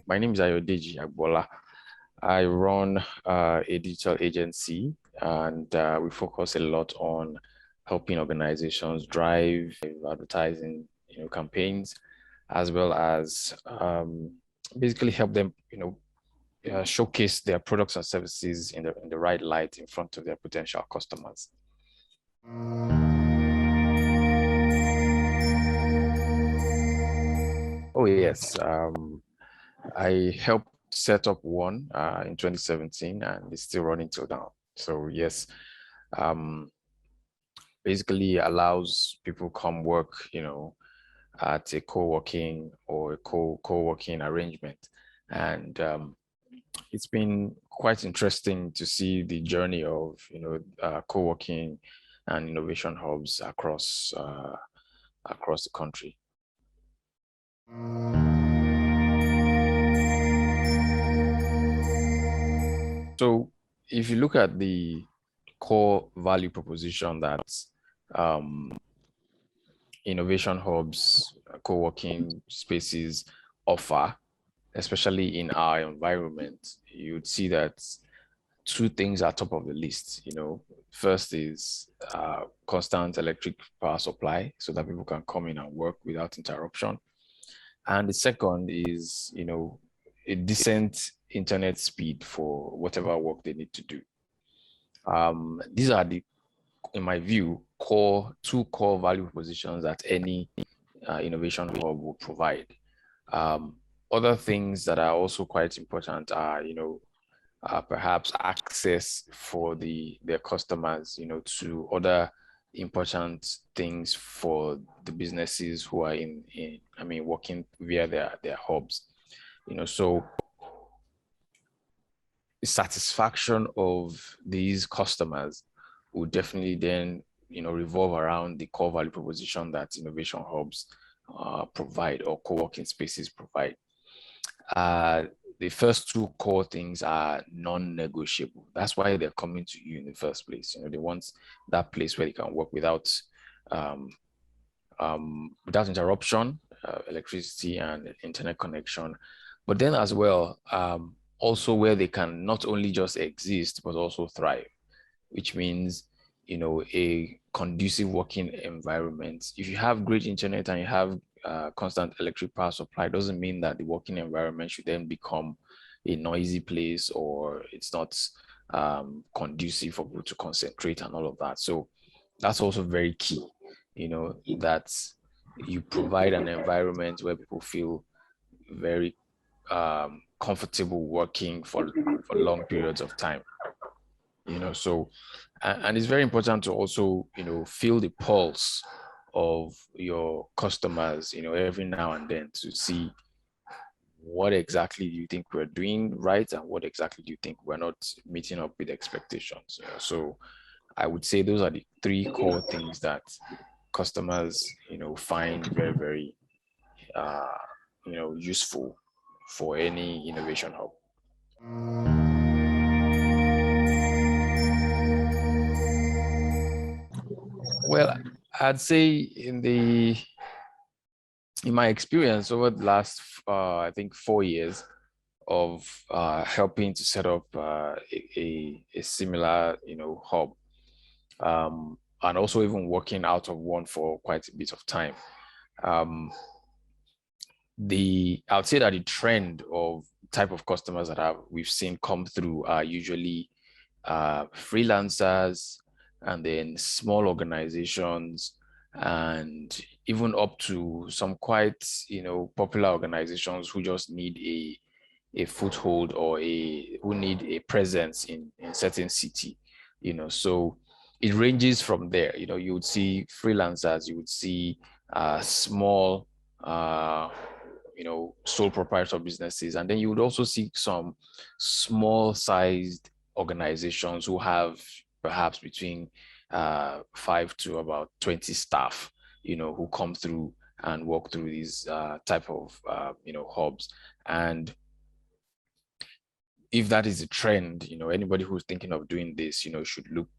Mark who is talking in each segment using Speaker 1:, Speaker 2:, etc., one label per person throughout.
Speaker 1: My name is Ayodeji Agboola. I run a digital agency, and we focus a lot on helping organizations drive advertising, campaigns, as well as basically help them, showcase their products and services in the right light in front of their potential customers. Oh yes, I helped set up one in 2017, and it's still running till now. So yes, um, basically allows people come work, at a co-working or a co-working arrangement, and it's been quite interesting to see the journey of co-working and innovation hubs across the country. So if you look at the core value proposition that innovation hubs, co-working spaces offer, especially in our environment, you'd see that two things are top of the list. First is constant electric power supply so that people can come in and work without interruption. And the second is, a decent internet speed for whatever work they need to do. These are in my view, two core value propositions that any innovation hub will provide. Other things that are also quite important are, perhaps access for their customers, to other important things for the businesses who are working via their hubs. So the satisfaction of these customers will definitely then, revolve around the core value proposition that innovation hubs provide, or co-working spaces provide. The first two core things are non-negotiable. That's why they're coming to you in the first place. They want that place where they can work without interruption, electricity and internet connection, but then as well, also where they can not only just exist, but also thrive, which means, a conducive working environment. If you have great internet and you have constant electric power supply, doesn't mean that the working environment should then become a noisy place, or it's not conducive for people to concentrate and all of that. So that's also very key, that you provide an environment where people feel very comfortable working for long periods of time. So, and it's very important to also, feel the pulse of your customers, every now and then, to see what exactly do you think we're doing right and what exactly do you think we're not meeting up with expectations. So I would say those are the three core things that customers, find very, very, useful for any innovation hub. Well, I'd say in my experience over the last, I think 4 years of helping to set up a similar, hub, and also even working out of one for quite a bit of time. I would say that the trend of type of customers that we've seen come through are usually freelancers, and then small organizations, and even up to some quite, popular organizations who just need a foothold, or who need a presence in certain city, so it ranges from there. You would see freelancers, you would see small, sole proprietor businesses, and then you would also see some small sized organizations who have perhaps between 5 to about 20 staff, who come through and walk through these type of hubs. And if that is a trend, anybody who's thinking of doing this, should look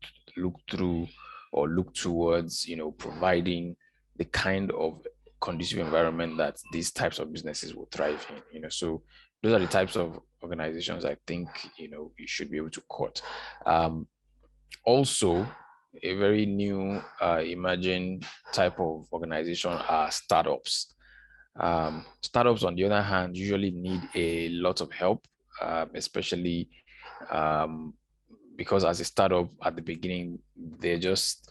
Speaker 1: through or look towards, providing the kind of conducive environment that these types of businesses will thrive in, so those are the types of organizations I think, you should be able to court. Also, a very new emerging type of organization are startups. Startups, on the other hand, usually need a lot of help, especially um, because as a startup at the beginning, they're just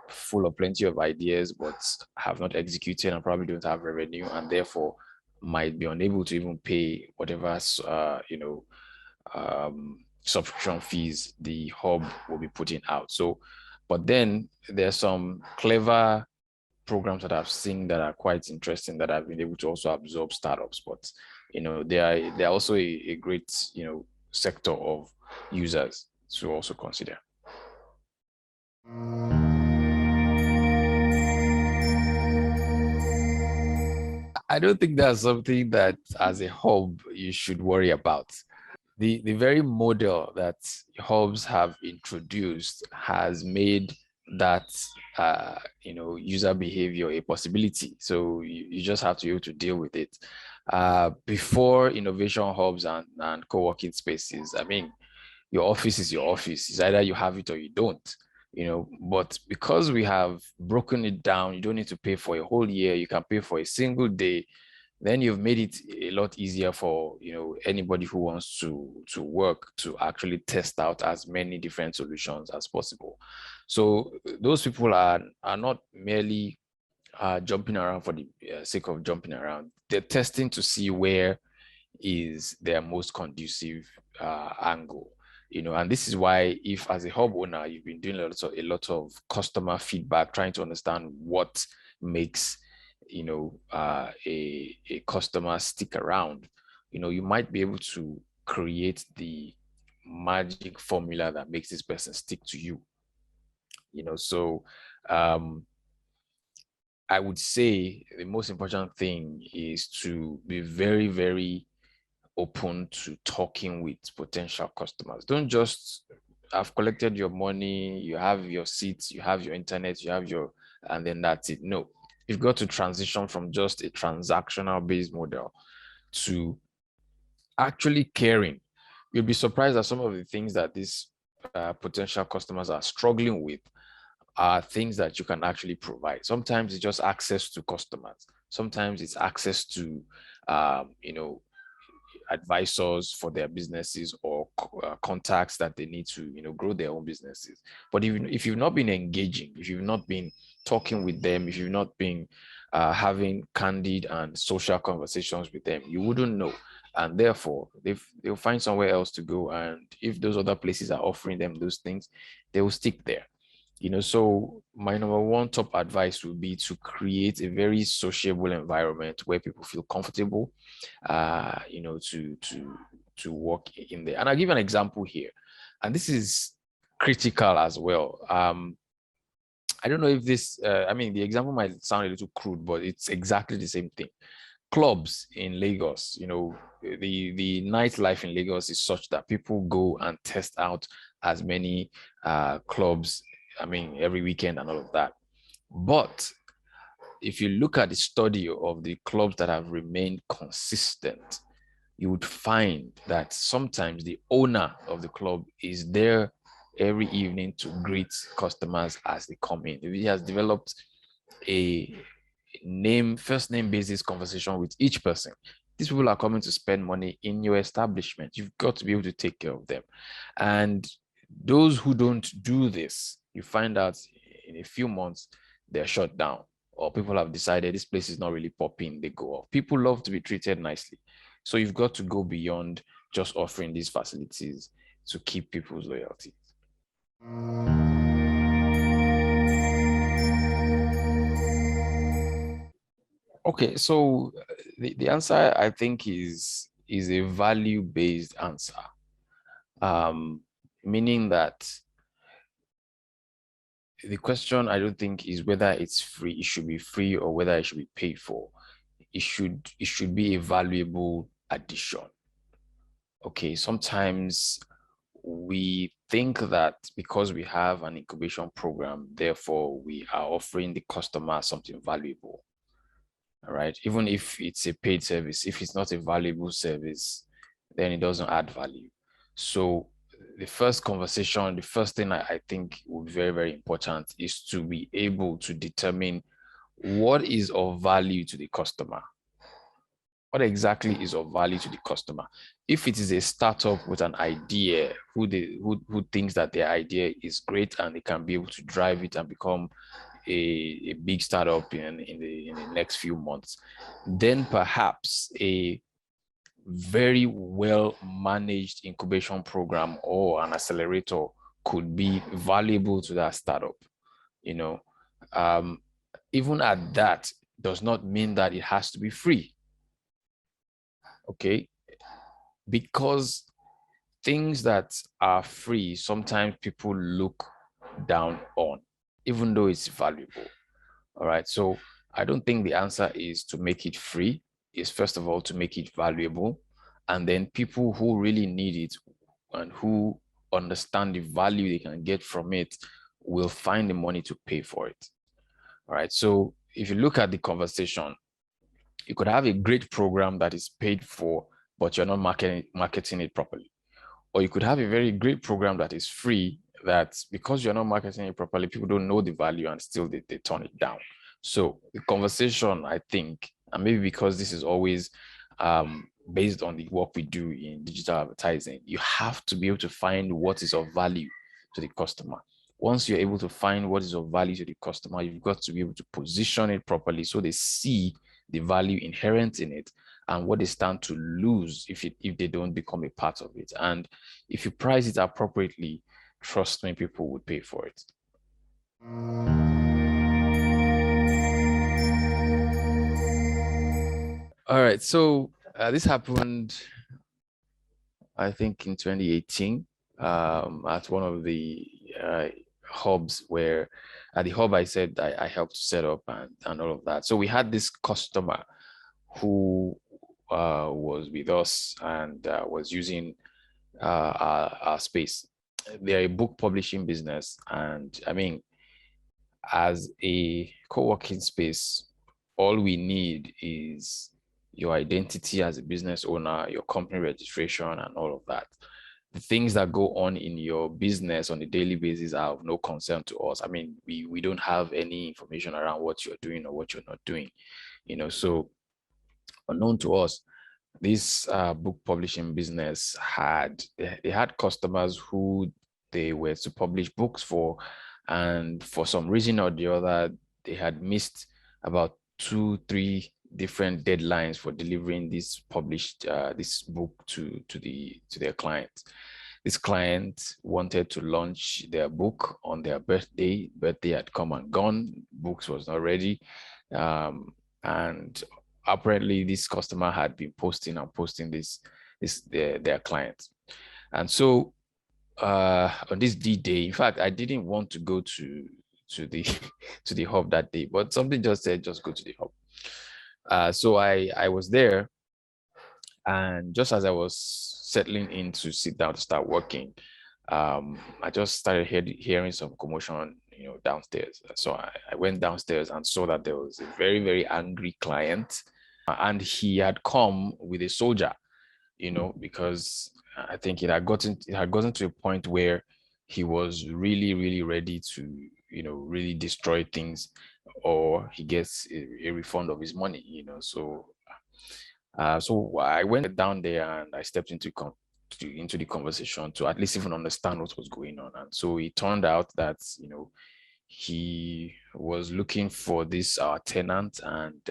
Speaker 1: full of plenty of ideas, but have not executed and probably don't have revenue, and therefore might be unable to even pay whatever subscription fees the hub will be putting out. So, but then there's some clever programs that I've seen that are quite interesting that I've been able to also absorb startups. But they are also a great sector of users to also consider. I don't think that's something that as a hub you should worry about. The very model that hubs have introduced has made that user behavior a possibility. So you just have to be able to deal with it. Before innovation hubs and co-working spaces, I mean, your office is your office. It's either you have it or you don't. But because we have broken it down, you don't need to pay for a whole year. You can pay for a single day. Then you've made it a lot easier for anybody who wants to work to actually test out as many different solutions as possible. So those people are not merely jumping around for the sake of jumping around. They're testing to see where is their most conducive angle. And this is why, if as a hub owner you've been doing a lot of customer feedback, trying to understand what makes a customer stick around, you might be able to create the magic formula that makes this person stick to you. So I would say the most important thing is to be very, very open to talking with potential customers. Don't just have collected your money, you have your seats, you have your internet, and then that's it. No, you've got to transition from just a transactional based model to actually caring. You'll be surprised at some of the things that these potential customers are struggling with are things that you can actually provide. Sometimes it's just access to customers. Sometimes it's access to, advisors for their businesses or contacts that they need to grow their own businesses. But if you've not been engaging, if you've not been talking with them, if you've not been having candid and social conversations with them, you wouldn't know, and therefore they'll find somewhere else to go. And if those other places are offering them those things, they will stick there. So my number one top advice would be to create a very sociable environment where people feel comfortable, to work in there. And I'll give an example here, and this is critical as well. I don't know if this, I mean, the example might sound a little crude, but it's exactly the same thing. Clubs in Lagos, the nightlife in Lagos is such that people go and test out as many clubs, I mean, every weekend and all of that. But if you look at the study of the clubs that have remained consistent, you would find that sometimes the owner of the club is there every evening to greet customers as they come in. He has developed a first name basis conversation with each person. These people are coming to spend money in your establishment. You've got to be able to take care of them. And those who don't do this, you find out in a few months, they're shut down, or people have decided this place is not really popping, they go off. People love to be treated nicely. So you've got to go beyond just offering these facilities to keep people's loyalty. Okay, so the answer I think is a value-based answer. Meaning that the question I don't think is whether it's free, it should be free, or whether it should be paid for. It should be a valuable addition. Okay, sometimes we think that because we have an incubation program, therefore we are offering the customer something valuable. All right. Even if it's a paid service, if it's not a valuable service, then it doesn't add value. So the first conversation, the first thing I think would be very, very important is to be able to determine what is of value to the customer. What exactly is of value to the customer? If it is a startup with an idea, who thinks that their idea is great and they can be able to drive it and become a big startup in the next few months, then perhaps a very well managed incubation program or an accelerator could be valuable to that startup. You know, um, even at that does not mean that it has to be free. Okay, because things that are free sometimes people look down on, even though it's valuable. All right. So I don't think the answer is to make it free. Is first of all to make it valuable. And then people who really need it and who understand the value they can get from it will find the money to pay for it. All right. So if you look at the conversation, you could have a great program that is paid for, but you're not marketing it properly. Or you could have a very great program that is free, that because you're not marketing it properly, people don't know the value and still they turn it down. So the conversation, I think, and maybe because this is always based on the work we do in digital advertising, you have to be able to find what is of value to the customer. Once you're able to find what is of value to the customer, you've got to be able to position it properly so they see the value inherent in it and what they stand to lose if they don't become a part of it. And if you price it appropriately, trust me, people would pay for it. All right, so this happened, I think, in 2018 at one of the hubs where, at the hub I said I helped set up and all of that. So we had this customer who was with us and was using our space. They're a book publishing business. And I mean, as a co-working space, all we need is your identity as a business owner, your company registration, and all of that. The things that go on in your business on a daily basis are of no concern to us. I mean, we don't have any information around what you're doing or what you're not doing, so unknown to us, this book publishing business they had customers who they were to publish books for, and for some reason or the other, they had missed about 2 3 different deadlines for delivering this book to their client. This client wanted to launch their book on their birthday. Birthday had come and gone. Books was not ready, and apparently this customer had been posting and posting their clients. And so on this D-Day, in fact, I didn't want to go to the to the hub that day, but something just said just go to the hub. So I was there, and just as I was settling in to sit down to start working, I just started hearing some commotion, downstairs. So I went downstairs and saw that there was a very, very angry client, and he had come with a soldier, because I think it had gotten to a point where he was really, really ready to, really destroy things, or he gets a refund of his money, so I went down there and I stepped into the conversation to at least even understand what was going on. And so it turned out that, he was looking for this tenant, and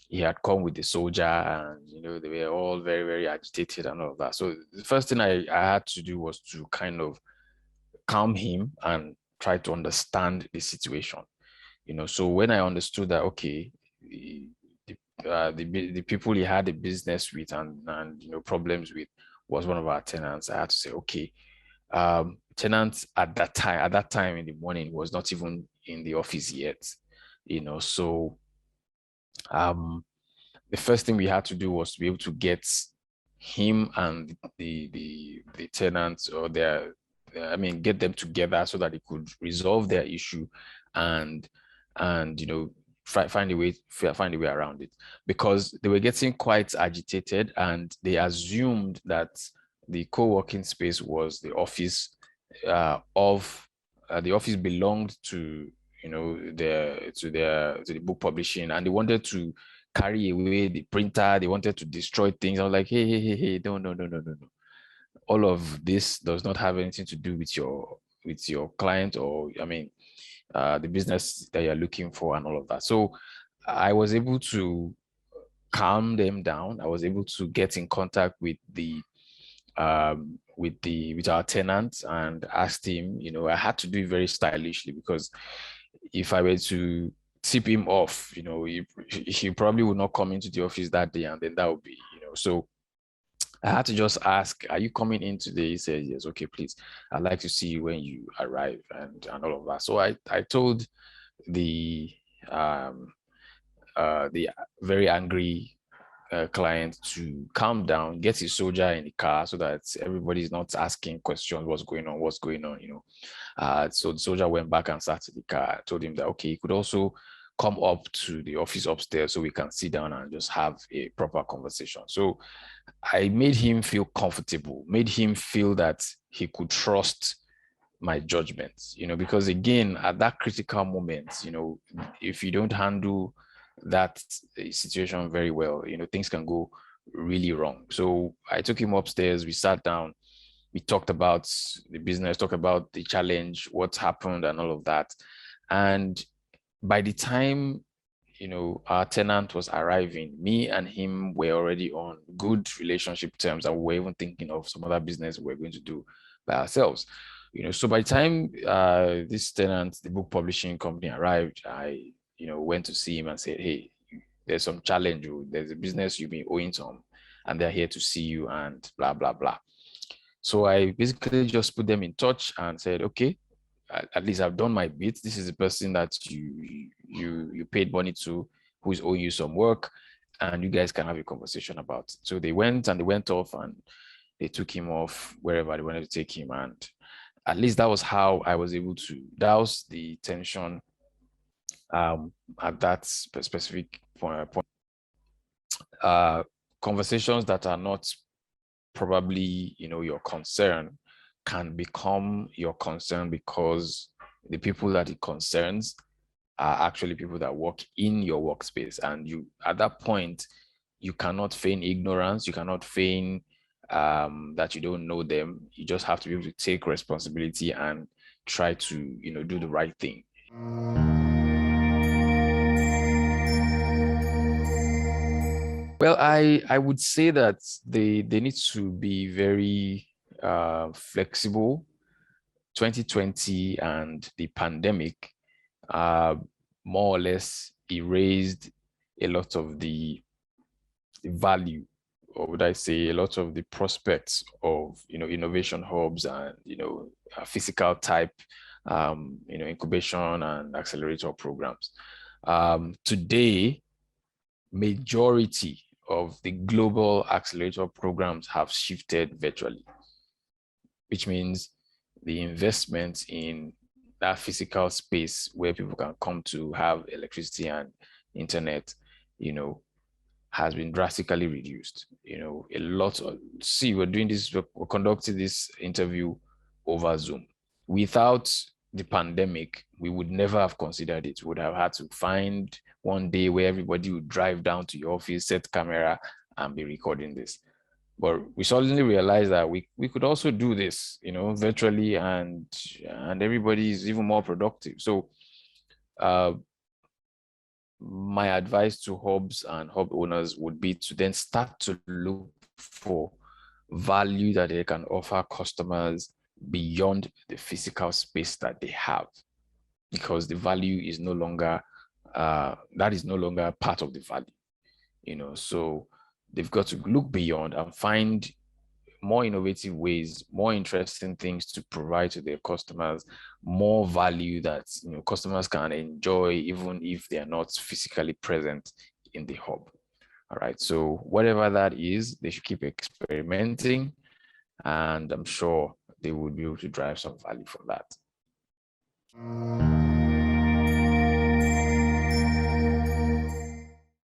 Speaker 1: he had come with the soldier, and they were all very, very agitated and all of that. So the first thing I had to do was to kind of calm him and try to understand the situation. So when I understood that, okay, the people he had a business with and problems with was one of our tenants, I had to say, okay, tenants at that time in the morning was not even in the office yet, so um the first thing we had to do was to be able to get him and the tenants, or get them together so that they could resolve their issue, and and find a way around it, because they were getting quite agitated and they assumed that the co-working space was the office of the office belonged to, you know, the book publishing, and they wanted to carry away the printer. They wanted to destroy things. I was like, hey, no, no, no, no, no, no. All of this does not have anything to do with your client, or I mean, the business that you're looking for and all of that. So I was able to calm them down. I was able to get in contact with with our tenant and asked him, you know, I had to do it very stylishly, because if I were to tip him off, you know, he probably would not come into the office that day, and then that would be, you know, so I had to just ask, are you coming in today? He said, yes. Okay, please. I'd like to see you when you arrive, and all of that. So I told the um the very angry client to calm down, get his soldier in the car so that everybody's not asking questions, what's going on, you know. So the soldier went back and sat in the car. I told him that, okay, he could also come up to the office upstairs so we can sit down and just have a proper conversation. So I made him feel comfortable, made him feel that he could trust my judgment, you know, because again, at that critical moment, you know, if you don't handle that situation very well, you know, things can go really wrong. So I took him upstairs, we sat down, we talked about the business, talked about the challenge, what's happened and all of that. And by the time, you know, our tenant was arriving, me and him were already on good relationship terms, and we were even thinking of some other business we were going to do by ourselves. You know, so by the time this tenant, the book publishing company arrived, I, you know, went to see him and said, hey, there's some challenge. There's a business you've been owing some, and they're here to see you and blah, blah, blah. So I basically just put them in touch and said, okay, at least I've done my bit. This is the person that you paid money to, who is owing you some work, and you guys can have a conversation about it. So they went off, and they took him off wherever they wanted to take him. And at least that was how I was able to douse the tension at that specific point. Conversations that are not probably, you know, your concern can become your concern, because the people that it concerns are actually people that work in your workspace. And you, at that point, you cannot feign ignorance. You cannot feign that you don't know them. You just have to be able to take responsibility and try to, you know, do the right thing. Well, I would say that they need to be very flexible. 2020 and the pandemic more or less erased a lot of the value, or would I say a lot of the prospects of, you know, innovation hubs and, you know, physical type you know, incubation and accelerator programs. Today, majority of the global accelerator programs have shifted virtually, which means the investment in that physical space where people can come to have electricity and internet, you know, has been drastically reduced. You know, a lot of, see, we're conducting this interview over Zoom. Without the pandemic, we would never have considered it. We would have had to find one day where everybody would drive down to your office, set camera, and be recording this. But we suddenly realized that we could also do this, you know, virtually, and everybody is even more productive. So my advice to hubs and hub owners would be to then start to look for value that they can offer customers beyond the physical space that they have, because the value is no longer that is no longer part of the value, you know. So they've got to look beyond and find more innovative ways, more interesting things to provide to their customers, more value that, you know, customers can enjoy even if they are not physically present in the hub. All right. So whatever that is, they should keep experimenting, and I'm sure they would be able to drive some value from that.